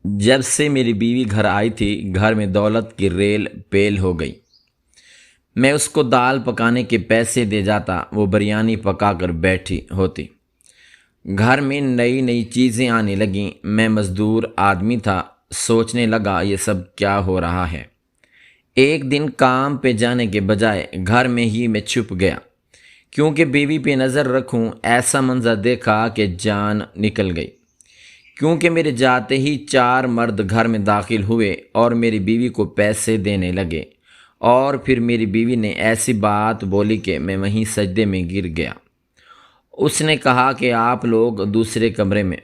جب سے میری بیوی گھر آئی تھی گھر میں دولت کی ریل پیل ہو گئی۔ میں اس کو دال پکانے کے پیسے دے جاتا، وہ بریانی پکا کر بیٹھی ہوتی۔ گھر میں نئی نئی چیزیں آنے لگیں۔ میں مزدور آدمی تھا، سوچنے لگا یہ سب کیا ہو رہا ہے۔ ایک دن کام پہ جانے کے بجائے گھر میں ہی میں چھپ گیا، کیونکہ بیوی پہ نظر رکھوں۔ ایسا منظر دیکھا کہ جان نکل گئی، کیونکہ میرے جاتے ہی 4 مرد گھر میں داخل ہوئے اور میری بیوی کو پیسے دینے لگے، اور پھر میری بیوی نے ایسی بات بولی کہ میں وہیں سجدے میں گر گیا۔ اس نے کہا کہ آپ لوگ دوسرے کمرے میں۔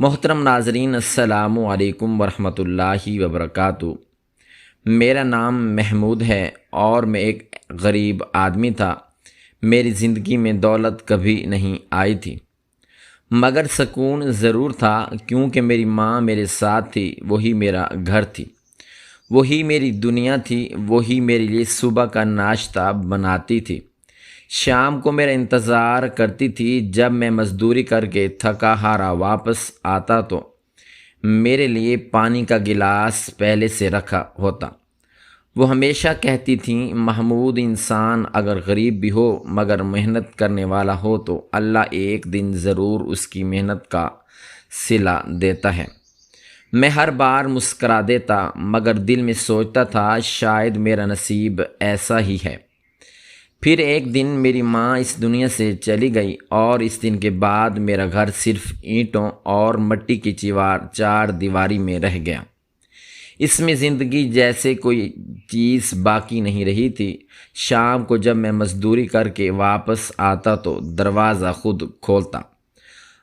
محترم ناظرین، السلام علیکم ورحمۃ اللہ وبرکاتہ۔ میرا نام محمود ہے اور میں ایک غریب آدمی تھا۔ میری زندگی میں دولت کبھی نہیں آئی تھی، مگر سکون ضرور تھا، کیونکہ میری ماں میرے ساتھ تھی۔ وہی میرا گھر تھی، وہی میری دنیا تھی، وہی میرے لیے صبح کا ناشتہ بناتی تھی، شام کو میرا انتظار کرتی تھی۔ جب میں مزدوری کر کے تھکا ہارا واپس آتا تو میرے لیے پانی کا گلاس پہلے سے رکھا ہوتا۔ وہ ہمیشہ کہتی تھیں، محمود، انسان اگر غریب بھی ہو مگر محنت کرنے والا ہو تو اللہ ایک دن ضرور اس کی محنت کا صلہ دیتا ہے۔ میں ہر بار مسکرا دیتا، مگر دل میں سوچتا تھا شاید میرا نصیب ایسا ہی ہے۔ پھر ایک دن میری ماں اس دنیا سے چلی گئی، اور اس دن کے بعد میرا گھر صرف اینٹوں اور مٹی کی چار دیواری میں رہ گیا۔ اس میں زندگی جیسے کوئی چیز باقی نہیں رہی تھی۔ شام کو جب میں مزدوری کر کے واپس آتا تو دروازہ خود کھولتا،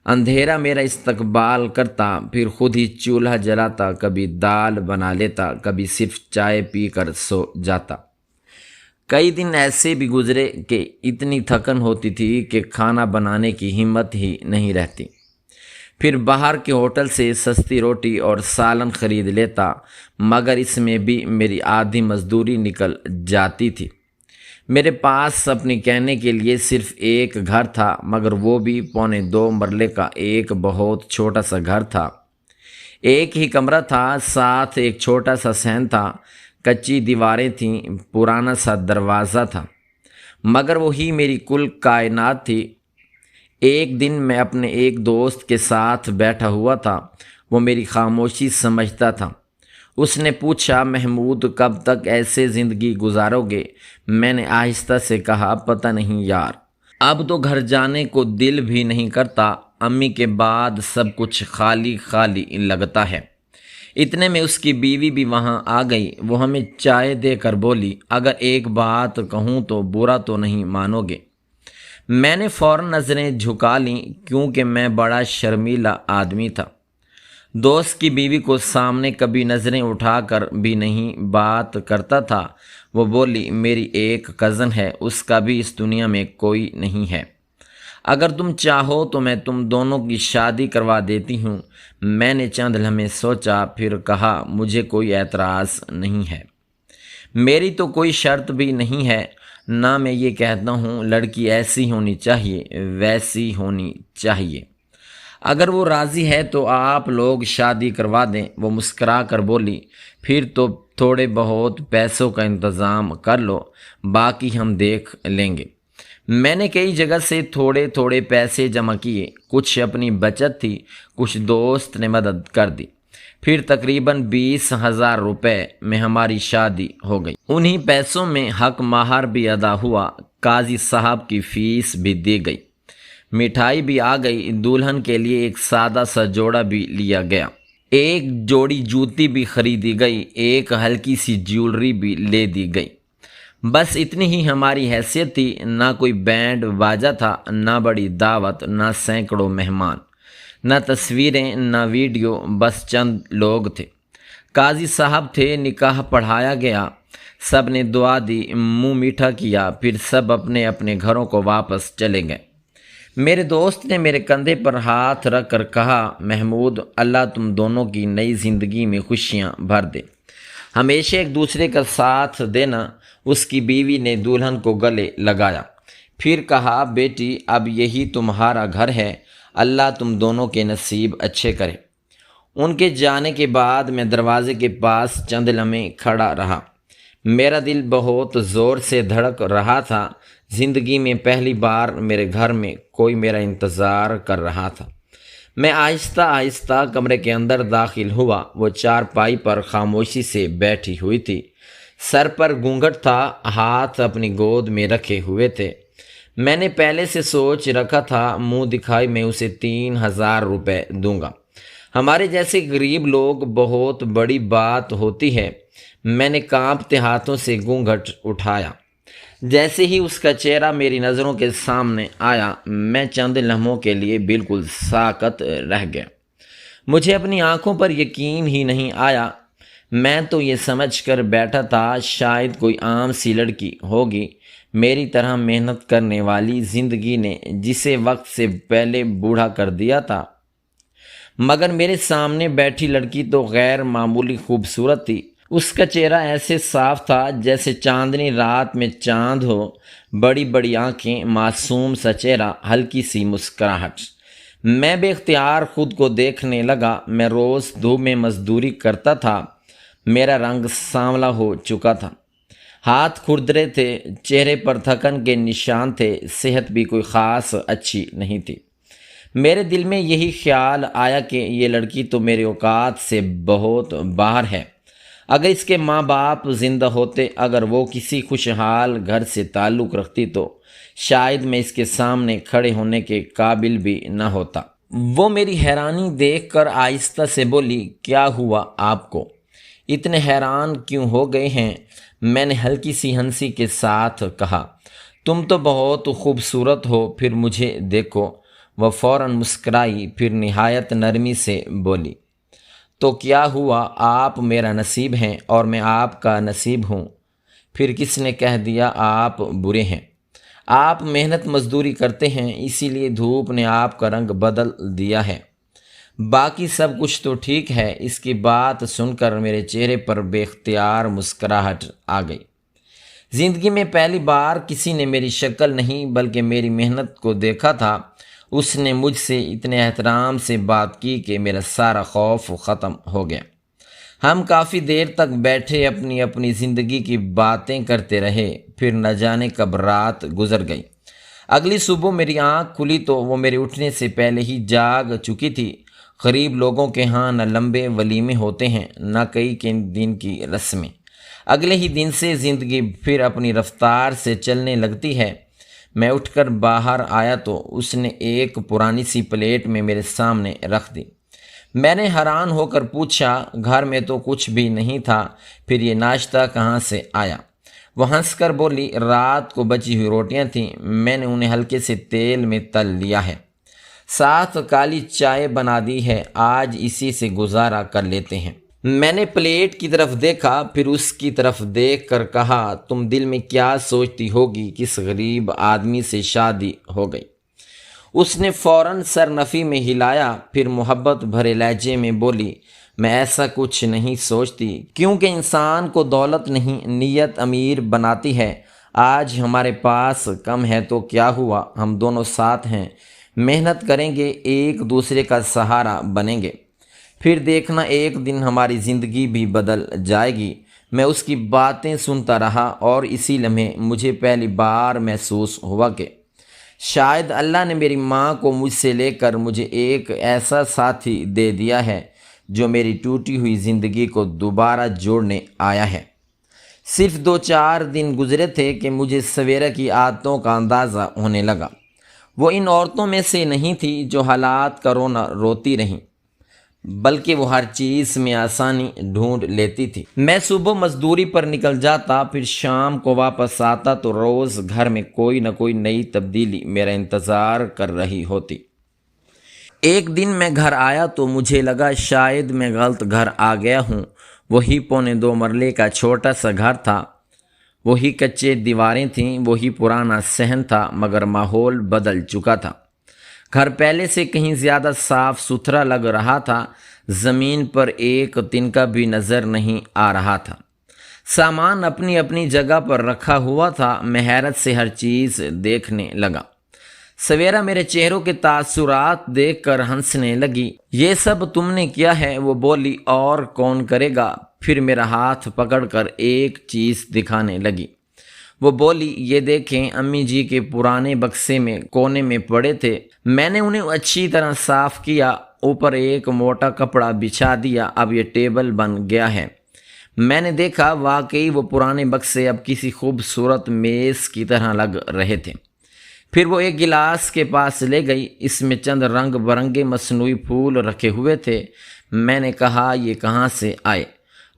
اندھیرا میرا استقبال کرتا، پھر خود ہی چولہا جلاتا، کبھی دال بنا لیتا، کبھی صرف چائے پی کر سو جاتا۔ کئی دن ایسے بھی گزرے کہ اتنی تھکن ہوتی تھی کہ کھانا بنانے کی ہمت ہی نہیں رہتی۔ پھر باہر کے ہوٹل سے سستی روٹی اور سالن خرید لیتا، مگر اس میں بھی میری آدھی مزدوری نکل جاتی تھی۔ میرے پاس اپنے کہنے کے لیے صرف ایک گھر تھا، مگر وہ بھی 2.25 مرلے کا ایک بہت چھوٹا سا گھر تھا۔ ایک ہی کمرہ تھا، ساتھ ایک چھوٹا سا صحن تھا، کچی دیواریں تھیں، پرانا سا دروازہ تھا، مگر وہی میری کل کائنات تھی۔ ایک دن میں اپنے ایک دوست کے ساتھ بیٹھا ہوا تھا، وہ میری خاموشی سمجھتا تھا۔ اس نے پوچھا، محمود، کب تک ایسے زندگی گزارو گے؟ میں نے آہستہ سے کہا، پتہ نہیں یار، اب تو گھر جانے کو دل بھی نہیں کرتا۔ امی کے بعد سب کچھ خالی خالی لگتا ہے۔ اتنے میں اس کی بیوی بھی وہاں آ گئی۔ وہ ہمیں چائے دے کر بولی، اگر ایک بات کہوں تو برا تو نہیں مانو گے؟ میں نے فوراً نظریں جھکا لیں، کیونکہ میں بڑا شرمیلا آدمی تھا۔ دوست کی بیوی کو سامنے کبھی نظریں اٹھا کر بھی نہیں بات کرتا تھا۔ وہ بولی، میری ایک کزن ہے، اس کا بھی اس دنیا میں کوئی نہیں ہے، اگر تم چاہو تو میں تم دونوں کی شادی کروا دیتی ہوں۔ میں نے چند لمحے سوچا، پھر کہا، مجھے کوئی اعتراض نہیں ہے، میری تو کوئی شرط بھی نہیں ہے، نہ میں یہ کہتا ہوں لڑکی ایسی ہونی چاہیے ویسی ہونی چاہیے۔ اگر وہ راضی ہے تو آپ لوگ شادی کروا دیں۔ وہ مسکرا کر بولی، پھر تو تھوڑے بہت پیسوں کا انتظام کر لو، باقی ہم دیکھ لیں گے۔ میں نے کئی جگہ سے تھوڑے تھوڑے پیسے جمع کیے، کچھ اپنی بچت تھی، کچھ دوست نے مدد کر دی، پھر تقریباً 20,000 روپے میں ہماری شادی ہو گئی۔ انہی پیسوں میں حق مہر بھی ادا ہوا، قاضی صاحب کی فیس بھی دی گئی، مٹھائی بھی آ گئی، دلہن کے لیے ایک سادہ سا جوڑا بھی لیا گیا، ایک جوڑی جوتی بھی خریدی گئی، ایک ہلکی سی جیولری بھی لے دی گئی۔ بس اتنی ہی ہماری حیثیت تھی، نہ کوئی بینڈ باجا تھا، نہ بڑی دعوت، نہ سینکڑوں مہمان، نہ تصویریں، نہ ویڈیو، بس چند لوگ تھے۔ قاضی صاحب تھے، نکاح پڑھایا گیا، سب نے دعا دی، منہ میٹھا کیا، پھر سب اپنے اپنے گھروں کو واپس چلے گئے۔ میرے دوست نے میرے کندھے پر ہاتھ رکھ کر کہا، محمود، اللہ تم دونوں کی نئی زندگی میں خوشیاں بھر دے، ہمیشہ ایک دوسرے کا ساتھ دینا۔ اس کی بیوی نے دلہن کو گلے لگایا، پھر کہا، بیٹی، اب یہی تمہارا گھر ہے، اللہ تم دونوں کے نصیب اچھے کرے۔ ان کے جانے کے بعد میں دروازے کے پاس چند لمحے کھڑا رہا۔ میرا دل بہت زور سے دھڑک رہا تھا۔ زندگی میں پہلی بار میرے گھر میں کوئی میرا انتظار کر رہا تھا۔ میں آہستہ آہستہ کمرے کے اندر داخل ہوا۔ وہ چارپائی پر خاموشی سے بیٹھی ہوئی تھی، سر پر گھونگھٹ تھا، ہاتھ اپنی گود میں رکھے ہوئے تھے۔ میں نے پہلے سے سوچ رکھا تھا، منہ دکھائی میں اسے 3000 روپے دوں گا۔ ہمارے جیسے غریب لوگ بہت بڑی بات ہوتی ہے۔ میں نے کانپتے ہاتھوں سے گھونگھٹ اٹھایا۔ جیسے ہی اس کا چہرہ میری نظروں کے سامنے آیا، میں چند لمحوں کے لیے بالکل ساکت رہ گیا۔ مجھے اپنی آنکھوں پر یقین ہی نہیں آیا۔ میں تو یہ سمجھ کر بیٹھا تھا شاید کوئی عام سی لڑکی ہوگی، میری طرح محنت کرنے والی، زندگی نے جسے وقت سے پہلے بوڑھا کر دیا تھا۔ مگر میرے سامنے بیٹھی لڑکی تو غیر معمولی خوبصورت تھی۔ اس کا چہرہ ایسے صاف تھا جیسے چاندنی رات میں چاند ہو، بڑی بڑی آنکھیں، معصوم سا چہرہ، ہلکی سی مسکراہٹ۔ میں بے اختیار خود کو دیکھنے لگا۔ میں روز دھوپ میں مزدوری کرتا تھا، میرا رنگ سانولا ہو چکا تھا، ہاتھ کھردرے تھے، چہرے پر تھکن کے نشان تھے، صحت بھی کوئی خاص اچھی نہیں تھی۔ میرے دل میں یہی خیال آیا کہ یہ لڑکی تو میرے اوقات سے بہت باہر ہے۔ اگر اس کے ماں باپ زندہ ہوتے، اگر وہ کسی خوشحال گھر سے تعلق رکھتی تو شاید میں اس کے سامنے کھڑے ہونے کے قابل بھی نہ ہوتا۔ وہ میری حیرانی دیکھ کر آہستہ سے بولی، کیا ہوا آپ کو؟ اتنے حیران کیوں ہو گئے ہیں؟ میں نے ہلکی سی ہنسی کے ساتھ کہا، تم تو بہت خوبصورت ہو، پھر مجھے دیکھو۔ وہ فوراً مسکرائی، پھر نہایت نرمی سے بولی، تو کیا ہوا؟ آپ میرا نصیب ہیں اور میں آپ کا نصیب ہوں۔ پھر کس نے کہہ دیا آپ برے ہیں؟ آپ محنت مزدوری کرتے ہیں، اسی لیے دھوپ نے آپ کا رنگ بدل دیا ہے، باقی سب کچھ تو ٹھیک ہے۔ اس کی بات سن کر میرے چہرے پر بے اختیار مسکراہٹ آ گئی۔ زندگی میں پہلی بار کسی نے میری شکل نہیں بلکہ میری محنت کو دیکھا تھا۔ اس نے مجھ سے اتنے احترام سے بات کی کہ میرا سارا خوف ختم ہو گیا۔ ہم کافی دیر تک بیٹھے اپنی اپنی زندگی کی باتیں کرتے رہے، پھر نہ جانے کب رات گزر گئی۔ اگلی صبح میری آنکھ کھلی تو وہ میرے اٹھنے سے پہلے ہی جاگ چکی تھی۔ غریب لوگوں کے ہاں نہ لمبے ولیمے ہوتے ہیں، نہ کئی دن کی رسمیں۔ اگلے ہی دن سے زندگی پھر اپنی رفتار سے چلنے لگتی ہے۔ میں اٹھ کر باہر آیا تو اس نے ایک پرانی سی پلیٹ میں میرے سامنے رکھ دی۔ میں نے حیران ہو کر پوچھا، گھر میں تو کچھ بھی نہیں تھا، پھر یہ ناشتہ کہاں سے آیا؟ وہ ہنس کر بولی، رات کو بچی ہوئی روٹیاں تھیں، میں نے انہیں ہلکے سے تیل میں تل لیا ہے، ساتھ کالی چائے بنا دی ہے، آج اسی سے گزارا کر لیتے ہیں۔ میں نے پلیٹ کی طرف دیکھا، پھر اس کی طرف دیکھ کر کہا، تم دل میں کیا سوچتی ہوگی، کس غریب آدمی سے شادی ہو گئی؟ اس نے فوراً سر نفی میں ہلایا، پھر محبت بھرے لہجے میں بولی، میں ایسا کچھ نہیں سوچتی، کیونکہ انسان کو دولت نہیں نیت امیر بناتی ہے۔ آج ہمارے پاس کم ہے تو کیا ہوا، ہم دونوں ساتھ ہیں، محنت کریں گے، ایک دوسرے کا سہارا بنیں گے، پھر دیکھنا ایک دن ہماری زندگی بھی بدل جائے گی۔ میں اس کی باتیں سنتا رہا اور اسی لمحے مجھے پہلی بار محسوس ہوا کہ شاید اللہ نے میری ماں کو مجھ سے لے کر مجھے ایک ایسا ساتھی دے دیا ہے جو میری ٹوٹی ہوئی زندگی کو دوبارہ جوڑنے آیا ہے۔ صرف 2-4 دن گزرے تھے کہ مجھے سویرا کی عادتوں کا اندازہ ہونے لگا۔ وہ ان عورتوں میں سے نہیں تھی جو حالات کا رونا روتی رہیں، بلکہ وہ ہر چیز میں آسانی ڈھونڈ لیتی تھی۔ میں صبح مزدوری پر نکل جاتا، پھر شام کو واپس آتا تو روز گھر میں کوئی نہ کوئی نئی تبدیلی میرا انتظار کر رہی ہوتی۔ ایک دن میں گھر آیا تو مجھے لگا شاید میں غلط گھر آ گیا ہوں۔ وہی 2.25 مرلے کا چھوٹا سا گھر تھا، وہی کچے دیواریں تھیں، وہی پرانا صحن تھا، مگر ماحول بدل چکا تھا۔ گھر پہلے سے کہیں زیادہ صاف ستھرا لگ رہا تھا، زمین پر ایک تنکا بھی نظر نہیں آ رہا تھا، سامان اپنی اپنی جگہ پر رکھا ہوا تھا۔ میں حیرت سے ہر چیز دیکھنے لگا، سویرا میرے چہروں کے تاثرات دیکھ کر ہنسنے لگی۔ یہ سب تم نے کیا ہے؟ وہ بولی۔ اور کون کرے گا؟ پھر میرا ہاتھ پکڑ کر ایک چیز دکھانے لگی۔ وہ بولی، یہ دیکھیں، امی جی کے پرانے بکسے میں کونے میں پڑے تھے، میں نے انہیں اچھی طرح صاف کیا، اوپر ایک موٹا کپڑا بچھا دیا، اب یہ ٹیبل بن گیا ہے۔ میں نے دیکھا واقعی وہ پرانے بکسے اب کسی خوبصورت میز کی طرح لگ رہے تھے۔ پھر وہ ایک گلاس کے پاس لے گئی، اس میں چند رنگ برنگے مصنوعی پھول رکھے ہوئے تھے۔ میں نے کہا، یہ کہاں سے آئے؟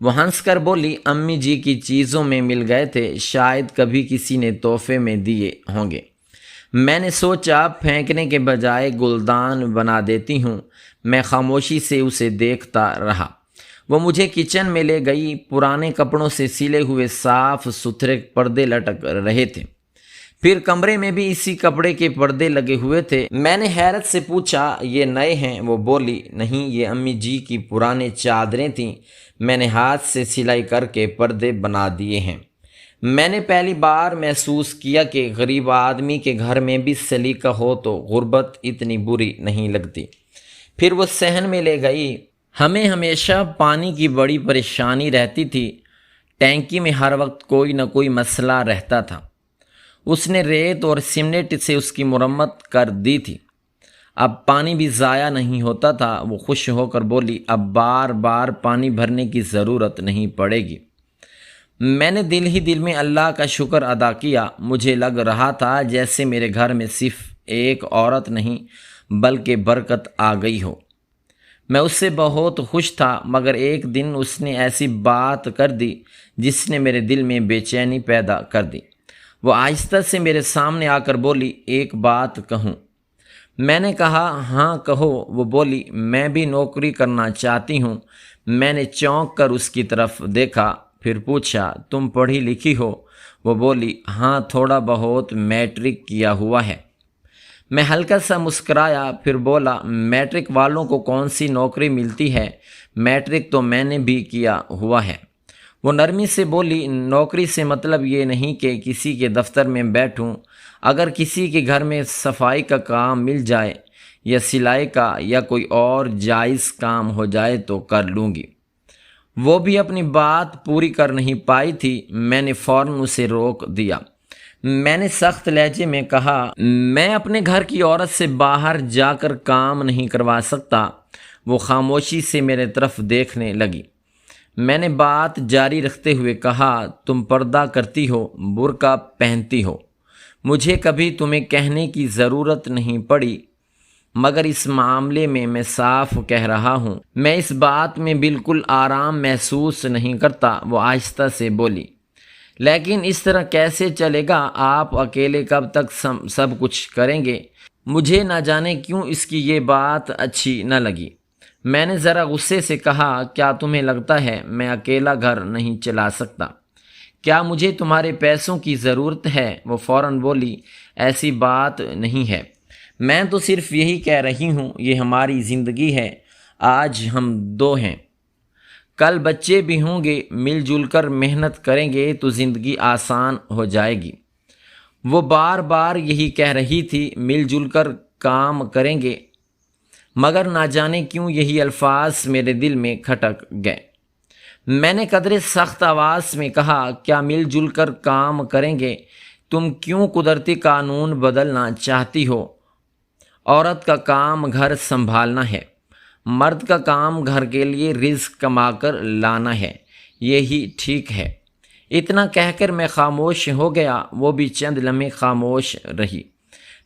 وہ ہنس کر بولی، امی جی کی چیزوں میں مل گئے تھے، شاید کبھی کسی نے تحفے میں دیے ہوں گے۔ میں نے سوچا پھینکنے کے بجائے گلدان بنا دیتی ہوں۔ میں خاموشی سے اسے دیکھتا رہا۔ وہ مجھے کچن میں لے گئی۔ پرانے کپڑوں سے سلے ہوئے صاف ستھرے پردے لٹک رہے تھے۔ پھر کمرے میں بھی اسی کپڑے کے پردے لگے ہوئے تھے۔ میں نے حیرت سے پوچھا، یہ نئے ہیں؟ وہ بولی، نہیں، یہ امی جی کی پرانی چادریں تھیں، میں نے ہاتھ سے سلائی کر کے پردے بنا دیے ہیں۔ میں نے پہلی بار محسوس کیا کہ غریب آدمی کے گھر میں بھی سلیقہ ہو تو غربت اتنی بری نہیں لگتی۔ پھر وہ صحن میں لے گئی۔ ہمیں ہمیشہ پانی کی بڑی پریشانی رہتی تھی، ٹینکی میں ہر وقت کوئی نہ کوئی مسئلہ رہتا تھا۔ اس نے ریت اور سیمنٹ سے اس کی مرمت کر دی تھی، اب پانی بھی ضائع نہیں ہوتا تھا۔ وہ خوش ہو کر بولی، اب بار بار پانی بھرنے کی ضرورت نہیں پڑے گی۔ میں نے دل ہی دل میں اللہ کا شکر ادا کیا۔ مجھے لگ رہا تھا جیسے میرے گھر میں صرف ایک عورت نہیں بلکہ برکت آ گئی ہو۔ میں اس سے بہت خوش تھا، مگر ایک دن اس نے ایسی بات کر دی جس نے میرے دل میں بے چینی پیدا کر دی۔ وہ آہستہ سے میرے سامنے آ کر بولی، ایک بات کہوں؟ میں نے کہا، ہاں کہو۔ وہ بولی، میں بھی نوکری کرنا چاہتی ہوں۔ میں نے چونک کر اس کی طرف دیکھا، پھر پوچھا، تم پڑھی لکھی ہو؟ وہ بولی، ہاں تھوڑا بہت میٹرک کیا ہوا ہے۔ میں ہلکا سا مسکرایا، پھر بولا، میٹرک والوں کو کون سی نوکری ملتی ہے؟ میٹرک تو میں نے بھی کیا ہوا ہے۔ وہ نرمی سے بولی، نوکری سے مطلب یہ نہیں کہ کسی کے دفتر میں بیٹھوں، اگر کسی کے گھر میں صفائی کا کام مل جائے یا سلائی کا یا کوئی اور جائز کام ہو جائے تو کر لوں گی۔ وہ بھی اپنی بات پوری کر نہیں پائی تھی، میں نے فوراً اسے روک دیا۔ میں نے سخت لہجے میں کہا، میں اپنے گھر کی عورت سے باہر جا کر کام نہیں کروا سکتا۔ وہ خاموشی سے میرے طرف دیکھنے لگی۔ میں نے بات جاری رکھتے ہوئے کہا، تم پردہ کرتی ہو، برقع پہنتی ہو، مجھے کبھی تمہیں کہنے کی ضرورت نہیں پڑی، مگر اس معاملے میں میں صاف کہہ رہا ہوں، میں اس بات میں بالکل آرام محسوس نہیں کرتا۔ وہ آہستہ سے بولی، لیکن اس طرح کیسے چلے گا؟ آپ اکیلے کب تک سب کچھ کریں گے؟ مجھے نہ جانے کیوں اس کی یہ بات اچھی نہ لگی۔ میں نے ذرا غصے سے کہا، کیا تمہیں لگتا ہے میں اکیلا گھر نہیں چلا سکتا؟ کیا مجھے تمہارے پیسوں کی ضرورت ہے؟ وہ فوراً بولی، ایسی بات نہیں ہے، میں تو صرف یہی کہہ رہی ہوں، یہ ہماری زندگی ہے، آج ہم دو ہیں، کل بچے بھی ہوں گے، مل جل کر محنت کریں گے تو زندگی آسان ہو جائے گی۔ وہ بار بار یہی کہہ رہی تھی، مل جل کر کام کریں گے، مگر نہ جانے کیوں یہی الفاظ میرے دل میں کھٹک گئے۔ میں نے قدرے سخت آواز میں کہا، کیا مل جل کر کام کریں گے؟ تم کیوں قدرتی قانون بدلنا چاہتی ہو؟ عورت کا کام گھر سنبھالنا ہے، مرد کا کام گھر کے لیے رزق کما کر لانا ہے، یہی ٹھیک ہے۔ اتنا کہہ کر میں خاموش ہو گیا۔ وہ بھی چند لمحے خاموش رہی،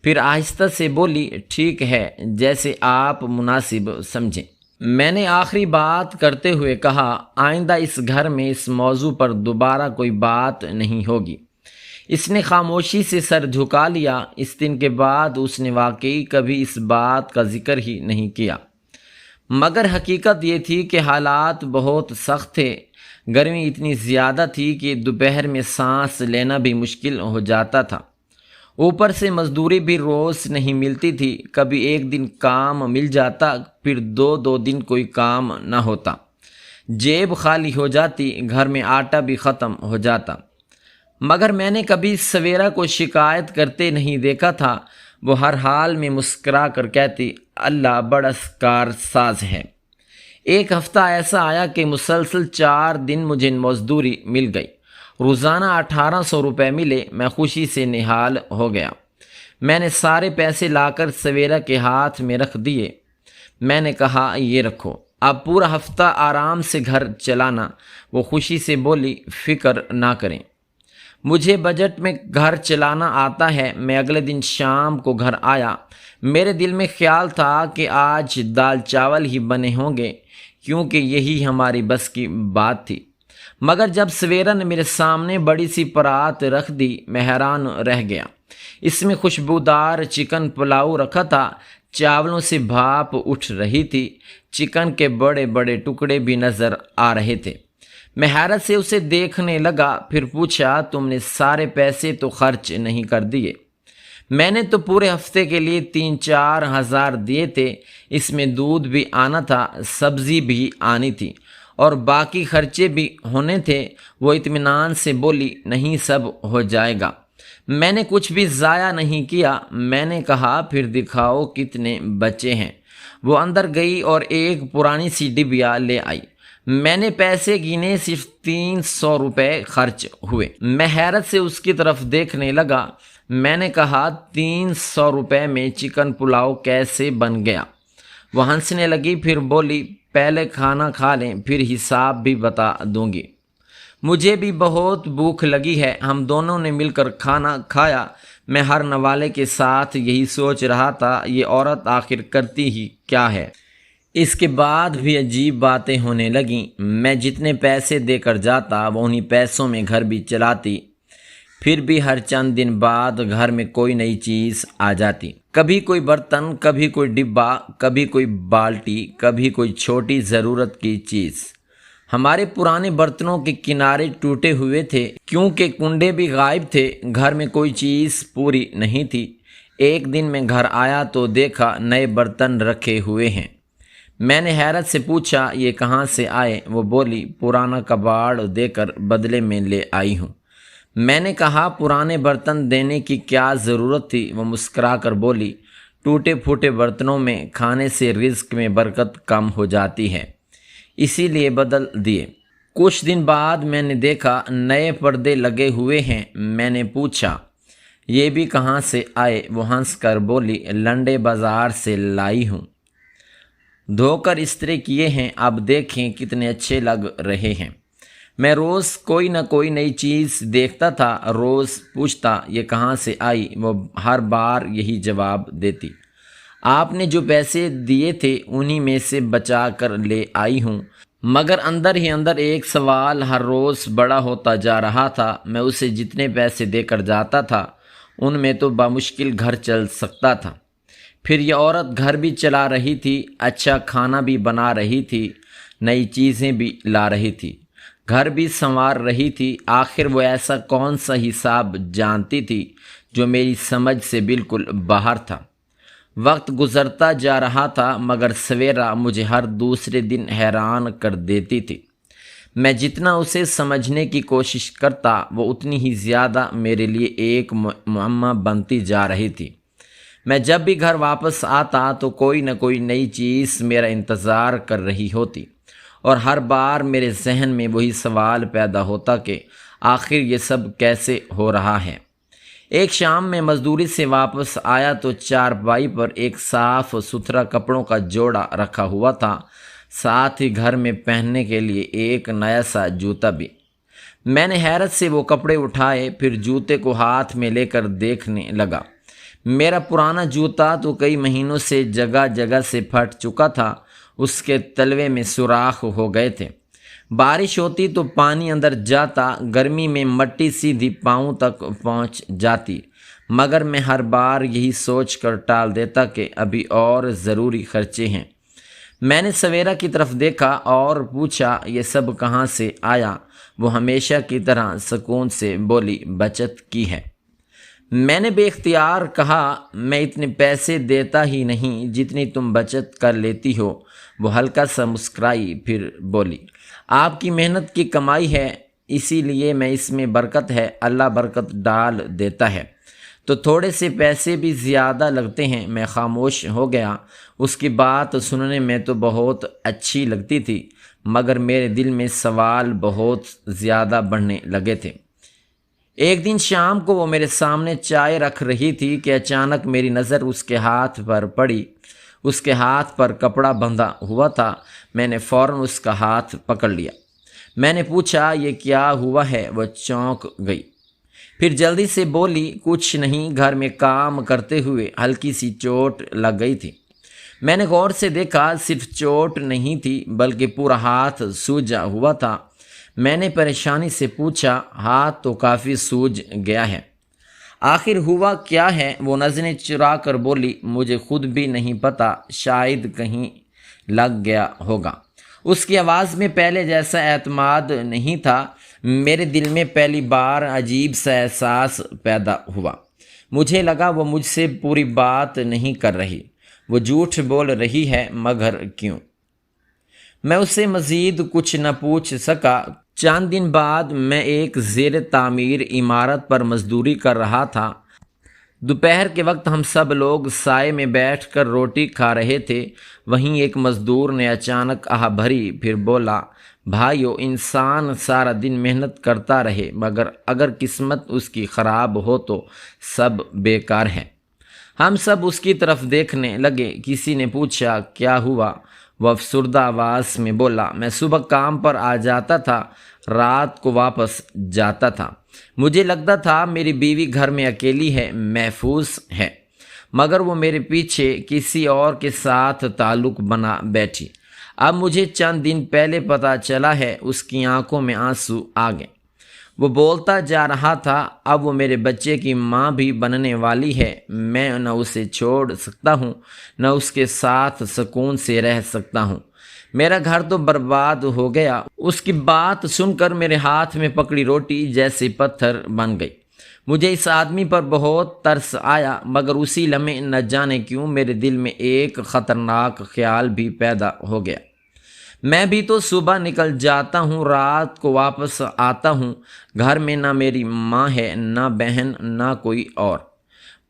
پھر آہستہ سے بولی، ٹھیک ہے، جیسے آپ مناسب سمجھیں۔ میں نے آخری بات کرتے ہوئے کہا، آئندہ اس گھر میں اس موضوع پر دوبارہ کوئی بات نہیں ہوگی۔ اس نے خاموشی سے سر جھکا لیا۔ اس دن کے بعد اس نے واقعی کبھی اس بات کا ذکر ہی نہیں کیا، مگر حقیقت یہ تھی کہ حالات بہت سخت تھے۔ گرمی اتنی زیادہ تھی کہ دوپہر میں سانس لینا بھی مشکل ہو جاتا تھا، اوپر سے مزدوری بھی روز نہیں ملتی تھی، کبھی ایک دن کام مل جاتا، پھر دو دن کوئی کام نہ ہوتا، جیب خالی ہو جاتی، گھر میں آٹا بھی ختم ہو جاتا۔ مگر میں نے کبھی سویرا کو شکایت کرتے نہیں دیکھا تھا، وہ ہر حال میں مسکرا کر کہتی اللہ بڑا کارساز ہے۔ ایک ہفتہ ایسا آیا کہ مسلسل 4 دن مجھے مزدوری مل گئی، روزانہ 1800 روپے ملے۔ میں خوشی سے نہال ہو گیا۔ میں نے سارے پیسے لا کر سویرا کے ہاتھ میں رکھ دیے۔ میں نے کہا یہ رکھو، اب پورا ہفتہ آرام سے گھر چلانا۔ وہ خوشی سے بولی فکر نہ کریں، مجھے بجٹ میں گھر چلانا آتا ہے۔ میں اگلے دن شام کو گھر آیا۔ میرے دل میں خیال تھا کہ آج دال چاول ہی بنے ہوں گے، کیونکہ یہی ہماری بس کی بات تھی۔ مگر جب سویرا نے میرے سامنے بڑی سی پرات رکھ دی، میں حیران رہ گیا۔ اس میں خوشبودار چکن پلاؤ رکھا تھا، چاولوں سے بھاپ اٹھ رہی تھی، چکن کے بڑے بڑے ٹکڑے بھی نظر آ رہے تھے۔ میں حیرت سے اسے دیکھنے لگا، پھر پوچھا تم نے سارے پیسے تو خرچ نہیں کر دیے؟ میں نے تو پورے ہفتے کے لیے 3-4 ہزار دیے تھے، اس میں دودھ بھی آنا تھا، سبزی بھی آنی تھی اور باقی خرچے بھی ہونے تھے۔ وہ اطمینان سے بولی نہیں سب ہو جائے گا، میں نے کچھ بھی ضائع نہیں کیا۔ میں نے کہا پھر دکھاؤ کتنے بچے ہیں۔ وہ اندر گئی اور ایک پرانی سی ڈبیا لے آئی۔ میں نے پیسے گنے، صرف 300 روپے خرچ ہوئے۔ میں حیرت سے اس کی طرف دیکھنے لگا۔ میں نے کہا 300 روپے میں چکن پلاؤ کیسے بن گیا؟ وہ ہنسنے لگی، پھر بولی پہلے کھانا کھا لیں پھر حساب بھی بتا دوں گی۔ مجھے بھی بہت بھوک لگی ہے۔ ہم دونوں نے مل کر کھانا کھایا۔ میں ہر نوالے کے ساتھ یہی سوچ رہا تھا، یہ عورت آخر کرتی ہی کیا ہے؟ اس کے بعد بھی عجیب باتیں ہونے لگیں۔ میں جتنے پیسے دے کر جاتا وہ انہی پیسوں میں گھر بھی چلاتی، پھر بھی ہر چند دن بعد گھر میں کوئی نئی چیز آ جاتی، کبھی کوئی برتن، کبھی کوئی ڈبہ، کبھی کوئی بالٹی، کبھی کوئی چھوٹی ضرورت کی چیز۔ ہمارے پرانے برتنوں کے کنارے ٹوٹے ہوئے تھے، کیونکہ کنڈے بھی غائب تھے، گھر میں کوئی چیز پوری نہیں تھی۔ ایک دن میں گھر آیا تو دیکھا نئے برتن رکھے ہوئے ہیں۔ میں نے حیرت سے پوچھا یہ کہاں سے آئے؟ وہ بولی پرانا کباڑ دے کر بدلے میں لے آئی ہوں۔ میں نے کہا پرانے برتن دینے کی کیا ضرورت تھی؟ وہ مسکرا کر بولی ٹوٹے پھوٹے برتنوں میں کھانے سے رزق میں برکت کم ہو جاتی ہے، اسی لیے بدل دیے۔ کچھ دن بعد میں نے دیکھا نئے پردے لگے ہوئے ہیں۔ میں نے پوچھا یہ بھی کہاں سے آئے؟ وہ ہنس کر بولی لنڈے بازار سے لائی ہوں، دھو کر استری کیے ہیں، اب دیکھیں کتنے اچھے لگ رہے ہیں۔ میں روز کوئی نہ کوئی نئی چیز دیکھتا تھا، روز پوچھتا یہ کہاں سے آئی؟ وہ ہر بار یہی جواب دیتی آپ نے جو پیسے دیے تھے انہی میں سے بچا کر لے آئی ہوں۔ مگر اندر ہی اندر ایک سوال ہر روز بڑا ہوتا جا رہا تھا، میں اسے جتنے پیسے دے کر جاتا تھا ان میں تو بمشکل گھر چل سکتا تھا، پھر یہ عورت گھر بھی چلا رہی تھی، اچھا کھانا بھی بنا رہی تھی، نئی چیزیں بھی لا رہی تھی، گھر بھی سنوار رہی تھی۔ آخر وہ ایسا کون سا حساب جانتی تھی جو میری سمجھ سے بالکل باہر تھا؟ وقت گزرتا جا رہا تھا، مگر سویرا مجھے ہر دوسرے دن حیران کر دیتی تھی۔ میں جتنا اسے سمجھنے کی کوشش کرتا وہ اتنی ہی زیادہ میرے لیے ایک معمہ بنتی جا رہی تھی۔ میں جب بھی گھر واپس آتا تو کوئی نہ کوئی نئی چیز میرا انتظار کر رہی ہوتی، اور ہر بار میرے ذہن میں وہی سوال پیدا ہوتا کہ آخر یہ سب کیسے ہو رہا ہے۔ ایک شام میں مزدوری سے واپس آیا تو چارپائی پر ایک صاف ستھرا کپڑوں کا جوڑا رکھا ہوا تھا، ساتھ ہی گھر میں پہننے کے لیے ایک نیا سا جوتا بھی۔ میں نے حیرت سے وہ کپڑے اٹھائے، پھر جوتے کو ہاتھ میں لے کر دیکھنے لگا۔ میرا پرانا جوتا تو کئی مہینوں سے جگہ جگہ سے پھٹ چکا تھا، اس کے تلوے میں سوراخ ہو گئے تھے، بارش ہوتی تو پانی اندر جاتا، گرمی میں مٹی سیدھی پاؤں تک پہنچ جاتی، مگر میں ہر بار یہی سوچ کر ٹال دیتا کہ ابھی اور ضروری خرچے ہیں۔ میں نے سویرا کی طرف دیکھا اور پوچھا یہ سب کہاں سے آیا؟ وہ ہمیشہ کی طرح سکون سے بولی بچت کی ہے۔ میں نے بے اختیار کہا میں اتنے پیسے دیتا ہی نہیں جتنی تم بچت کر لیتی ہو۔ وہ ہلکا سا مسکرائی، پھر بولی آپ کی محنت کی کمائی ہے، اسی لیے میں اس میں برکت ہے، اللہ برکت ڈال دیتا ہے۔ تو تھوڑے سے پیسے بھی زیادہ لگتے ہیں۔ میں خاموش ہو گیا۔ اس کی بات سننے میں تو بہت اچھی لگتی تھی، مگر میرے دل میں سوال بہت زیادہ بڑھنے لگے تھے۔ ایک دن شام کو وہ میرے سامنے چائے رکھ رہی تھی کہ اچانک میری نظر اس کے ہاتھ پر پڑی۔ اس کے ہاتھ پر کپڑا بندھا ہوا تھا۔ میں نے فوراً اس کا ہاتھ پکڑ لیا۔ میں نے پوچھا یہ کیا ہوا ہے؟ وہ چونک گئی، پھر جلدی سے بولی کچھ نہیں، گھر میں کام کرتے ہوئے ہلکی سی چوٹ لگ گئی تھی۔ میں نے غور سے دیکھا، صرف چوٹ نہیں تھی بلکہ پورا ہاتھ سوجا ہوا تھا۔ میں نے پریشانی سے پوچھا، ہاتھ تو کافی سوج گیا ہے، آخر ہوا کیا ہے؟ وہ نظریں چرا کر بولی، مجھے خود بھی نہیں پتہ، شاید کہیں لگ گیا ہوگا۔ اس کی آواز میں پہلے جیسا اعتماد نہیں تھا۔ میرے دل میں پہلی بار عجیب سا احساس پیدا ہوا۔ مجھے لگا وہ مجھ سے پوری بات نہیں کر رہی، وہ جھوٹ بول رہی ہے، مگر کیوں؟ میں اس سے مزید کچھ نہ پوچھ سکا۔ چند دن بعد میں ایک زیر تعمیر عمارت پر مزدوری کر رہا تھا۔ دوپہر کے وقت ہم سب لوگ سائے میں بیٹھ کر روٹی کھا رہے تھے۔ وہیں ایک مزدور نے اچانک آہ بھری، پھر بولا، بھائیو، انسان سارا دن محنت کرتا رہے مگر اگر قسمت اس کی خراب ہو تو سب بیکار ہے۔ ہم سب اس کی طرف دیکھنے لگے۔ کسی نے پوچھا، کیا ہوا؟ وہ افسردہ آواز میں بولا، میں صبح کام پر آ جاتا تھا، رات کو واپس جاتا تھا۔ مجھے لگتا تھا میری بیوی گھر میں اکیلی ہے، محفوظ ہے، مگر وہ میرے پیچھے کسی اور کے ساتھ تعلق بنا بیٹھی۔ اب مجھے چند دن پہلے پتہ چلا ہے۔ اس کی آنکھوں میں آنسو آ گئے۔ وہ بولتا جا رہا تھا، اب وہ میرے بچے کی ماں بھی بننے والی ہے۔ میں نہ اسے چھوڑ سکتا ہوں، نہ اس کے ساتھ سکون سے رہ سکتا ہوں۔ میرا گھر تو برباد ہو گیا۔ اس کی بات سن کر میرے ہاتھ میں پکڑی روٹی جیسے پتھر بن گئی۔ مجھے اس آدمی پر بہت ترس آیا، مگر اسی لمحے نہ جانے کیوں میرے دل میں ایک خطرناک خیال بھی پیدا ہو گیا۔ میں بھی تو صبح نکل جاتا ہوں، رات کو واپس آتا ہوں، گھر میں نہ میری ماں ہے، نہ بہن، نہ کوئی اور۔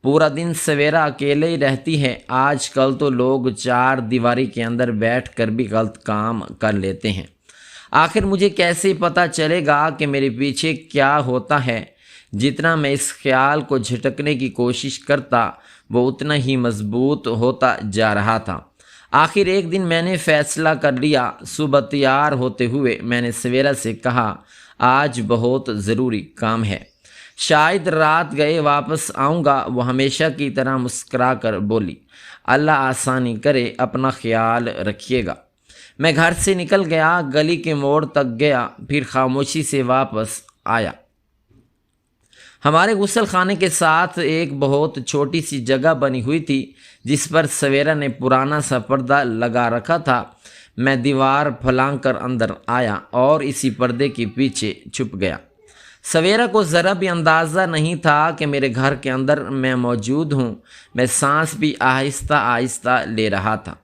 پورا دن سویرا اکیلے ہی رہتی ہے۔ آج کل تو لوگ چار دیواری کے اندر بیٹھ کر بھی غلط کام کر لیتے ہیں۔ آخر مجھے کیسے پتہ چلے گا کہ میرے پیچھے کیا ہوتا ہے؟ جتنا میں اس خیال کو جھٹکنے کی کوشش کرتا، وہ اتنا ہی مضبوط ہوتا جا رہا تھا۔ آخر ایک دن میں نے فیصلہ کر لیا۔ صبح تیار ہوتے ہوئے میں نے سویرا سے کہا، آج بہت ضروری کام ہے، شاید رات گئے واپس آؤں گا۔ وہ ہمیشہ کی طرح مسکرا کر بولی، اللہ آسانی کرے، اپنا خیال رکھیے گا۔ میں گھر سے نکل گیا، گلی کے موڑ تک گیا، پھر خاموشی سے واپس آیا۔ ہمارے غسل خانے کے ساتھ ایک بہت چھوٹی سی جگہ بنی ہوئی تھی جس پر سویرا نے پرانا سا پردہ لگا رکھا تھا۔ میں دیوار پھلانگ کر اندر آیا اور اسی پردے کے پیچھے چھپ گیا۔ سویرا کو ذرا بھی اندازہ نہیں تھا کہ میرے گھر کے اندر میں موجود ہوں۔ میں سانس بھی آہستہ آہستہ لے رہا تھا۔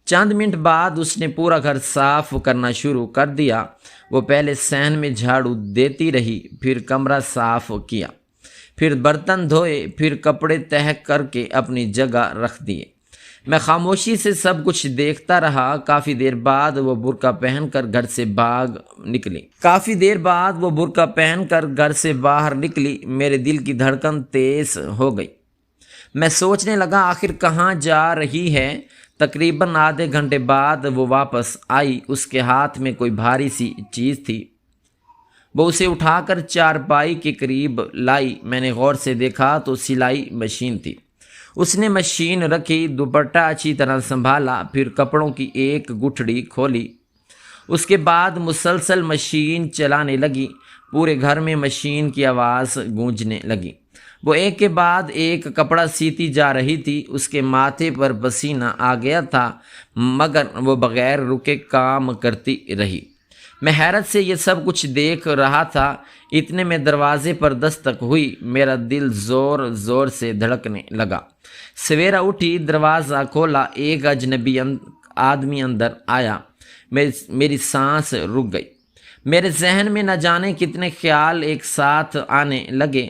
چند منٹ بعد اس نے پورا گھر صاف کرنا شروع کر دیا۔ وہ پہلے صحن میں جھاڑو دیتی رہی، پھر کمرہ صاف کیا، پھر برتن دھوئے، پھر کپڑے تہہ کر کے اپنی جگہ رکھ دیے۔ میں خاموشی سے سب کچھ دیکھتا رہا۔ کافی دیر بعد وہ برقع پہن کر گھر سے باہر نکلی۔ میرے دل کی دھڑکن تیز ہو گئی۔ میں سوچنے لگا آخر کہاں جا رہی ہے۔ تقریباً آدھے گھنٹے بعد وہ واپس آئی۔ اس کے ہاتھ میں کوئی بھاری سی چیز تھی۔ وہ اسے اٹھا کر چارپائی کے قریب لائی۔ میں نے غور سے دیکھا تو سلائی مشین تھی۔ اس نے مشین رکھی، دوپٹہ اچھی طرح سنبھالا، پھر کپڑوں کی ایک گٹھڑی کھولی۔ اس کے بعد مسلسل مشین چلانے لگی۔ پورے گھر میں مشین کی آواز گونجنے لگی۔ وہ ایک کے بعد ایک کپڑا سیتی جا رہی تھی۔ اس کے ماتھے پر پسینہ آ گیا تھا، مگر وہ بغیر رکے کام کرتی رہی۔ میں حیرت سے یہ سب کچھ دیکھ رہا تھا۔ اتنے میں دروازے پر دستک ہوئی۔ میرا دل زور زور سے دھڑکنے لگا۔ سویرا اٹھی، دروازہ کھولا، ایک اجنبی آدمی اندر آیا۔ میری سانس رک گئی۔ میرے ذہن میں نہ جانے کتنے خیال ایک ساتھ آنے لگے۔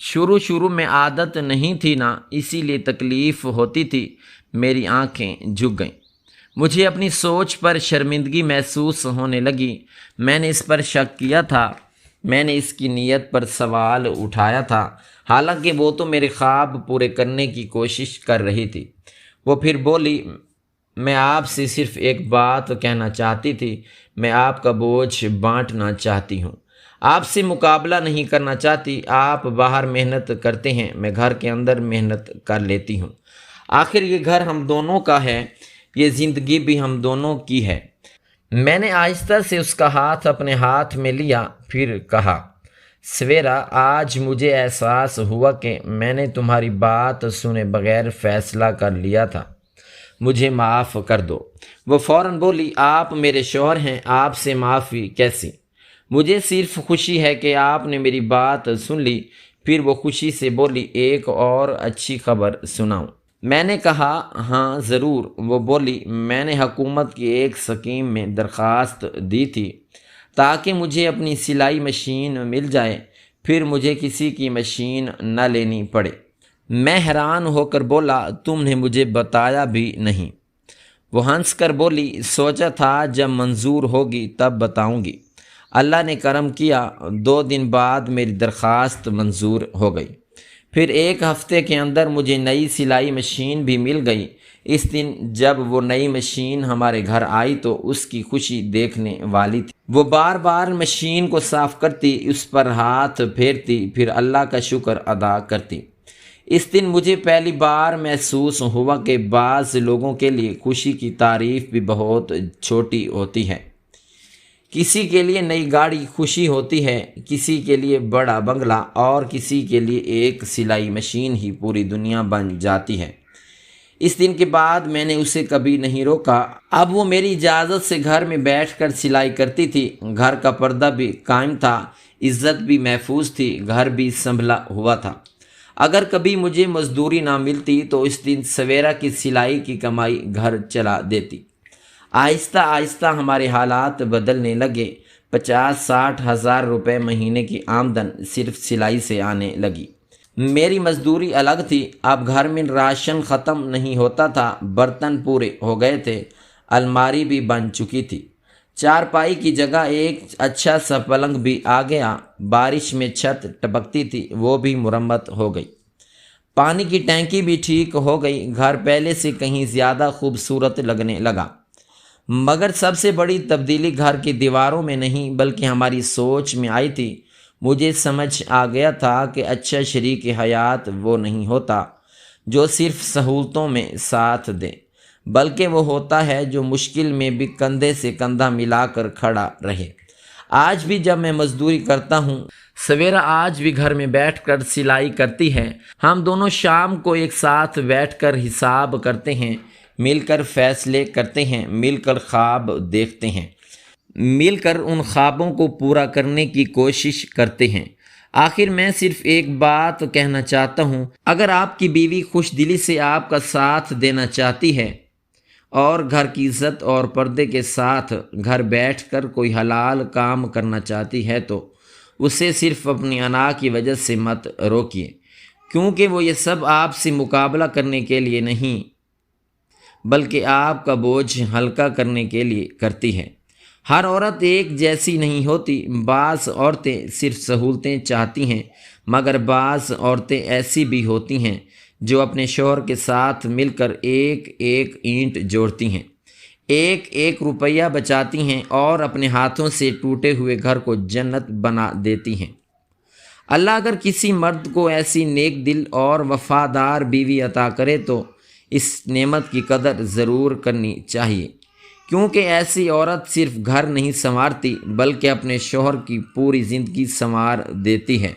شروع شروع میں عادت نہیں تھی نا، اسی لیے تکلیف ہوتی تھی۔ میری آنکھیں جھک گئیں، مجھے اپنی سوچ پر شرمندگی محسوس ہونے لگی۔ میں نے اس پر شک کیا تھا، میں نے اس کی نیت پر سوال اٹھایا تھا، حالانکہ وہ تو میرے خواب پورے کرنے کی کوشش کر رہی تھی۔ وہ پھر بولی، میں آپ سے صرف ایک بات کہنا چاہتی تھی، میں آپ کا بوجھ بانٹنا چاہتی ہوں، آپ سے مقابلہ نہیں کرنا چاہتی۔ آپ باہر محنت کرتے ہیں، میں گھر کے اندر محنت کر لیتی ہوں۔ آخر یہ گھر ہم دونوں کا ہے، یہ زندگی بھی ہم دونوں کی ہے۔ میں نے آہستہ سے اس کا ہاتھ اپنے ہاتھ میں لیا، پھر کہا، سویرا، آج مجھے احساس ہوا کہ میں نے تمہاری بات سنے بغیر فیصلہ کر لیا تھا، مجھے معاف کر دو۔ وہ فوراً بولی، آپ میرے شوہر ہیں، آپ سے معافی کیسی؟ مجھے صرف خوشی ہے کہ آپ نے میری بات سن لی۔ پھر وہ خوشی سے بولی، ایک اور اچھی خبر سناؤں؟ میں نے کہا، ہاں ضرور۔ وہ بولی، میں نے حکومت کی ایک اسکیم میں درخواست دی تھی تاکہ مجھے اپنی سلائی مشین مل جائے، پھر مجھے کسی کی مشین نہ لینی پڑے۔ میں حیران ہو کر بولا، تم نے مجھے بتایا بھی نہیں؟ وہ ہنس کر بولی، سوچا تھا جب منظور ہوگی تب بتاؤں گی۔ اللہ نے کرم کیا، 2 دن بعد میری درخواست منظور ہو گئی۔ پھر 1 ہفتے کے اندر مجھے نئی سلائی مشین بھی مل گئی۔ اس دن جب وہ نئی مشین ہمارے گھر آئی تو اس کی خوشی دیکھنے والی تھی۔ وہ بار بار مشین کو صاف کرتی، اس پر ہاتھ پھیرتی، پھر اللہ کا شکر ادا کرتی۔ اس دن مجھے پہلی بار محسوس ہوا کہ بعض لوگوں کے لیے خوشی کی تعریف بھی بہت چھوٹی ہوتی ہے۔ کسی کے لیے نئی گاڑی خوشی ہوتی ہے، کسی کے لیے بڑا بنگلہ، اور کسی کے لیے ایک سلائی مشین ہی پوری دنیا بن جاتی ہے۔ اس دن کے بعد میں نے اسے کبھی نہیں روکا۔ اب وہ میری اجازت سے گھر میں بیٹھ کر سلائی کرتی تھی۔ گھر کا پردہ بھی قائم تھا، عزت بھی محفوظ تھی، گھر بھی سنبھلا ہوا تھا۔ اگر کبھی مجھے مزدوری نہ ملتی تو اس دن سویرا کی سلائی کی کمائی گھر چلا دیتی۔ آہستہ آہستہ ہمارے حالات بدلنے لگے۔ 50-60 ہزار روپے مہینے کی آمدن صرف سلائی سے آنے لگی۔ میری مزدوری الگ تھی۔ اب گھر میں راشن ختم نہیں ہوتا تھا، برتن پورے ہو گئے تھے، الماری بھی بن چکی تھی، چارپائی کی جگہ ایک اچھا سا پلنگ بھی آ گیا۔ بارش میں چھت ٹپکتی تھی، وہ بھی مرمت ہو گئی۔ پانی کی ٹینکی بھی ٹھیک ہو گئی۔ گھر پہلے سے کہیں زیادہ خوبصورت لگنے لگا۔ مگر سب سے بڑی تبدیلی گھر کی دیواروں میں نہیں بلکہ ہماری سوچ میں آئی تھی۔ مجھے سمجھ آ گیا تھا کہ اچھا شریک حیات وہ نہیں ہوتا جو صرف سہولتوں میں ساتھ دے، بلکہ وہ ہوتا ہے جو مشکل میں بھی کندھے سے کندھا ملا کر کھڑا رہے۔ آج بھی جب میں مزدوری کرتا ہوں، سویرا آج بھی گھر میں بیٹھ کر سلائی کرتی ہے۔ ہم دونوں شام کو ایک ساتھ بیٹھ کر حساب کرتے ہیں، مل کر فیصلے کرتے ہیں، مل کر خواب دیکھتے ہیں، مل کر ان خوابوں کو پورا کرنے کی کوشش کرتے ہیں۔ آخر میں صرف ایک بات کہنا چاہتا ہوں، اگر آپ کی بیوی خوش دلی سے آپ کا ساتھ دینا چاہتی ہے اور گھر کی عزت اور پردے کے ساتھ گھر بیٹھ کر کوئی حلال کام کرنا چاہتی ہے تو اسے صرف اپنی انا کی وجہ سے مت روکیے، کیونکہ وہ یہ سب آپ سے مقابلہ کرنے کے لیے نہیں بلکہ آپ کا بوجھ ہلکا کرنے کے لیے کرتی ہے۔ ہر عورت ایک جیسی نہیں ہوتی۔ بعض عورتیں صرف سہولتیں چاہتی ہیں، مگر بعض عورتیں ایسی بھی ہوتی ہیں جو اپنے شوہر کے ساتھ مل کر ایک ایک اینٹ جوڑتی ہیں، ایک ایک روپیہ بچاتی ہیں اور اپنے ہاتھوں سے ٹوٹے ہوئے گھر کو جنت بنا دیتی ہیں۔ اللہ اگر کسی مرد کو ایسی نیک دل اور وفادار بیوی عطا کرے تو اس نعمت کی قدر ضرور کرنی چاہیے، کیونکہ ایسی عورت صرف گھر نہیں سنوارتی بلکہ اپنے شوہر کی پوری زندگی سنوار دیتی ہے۔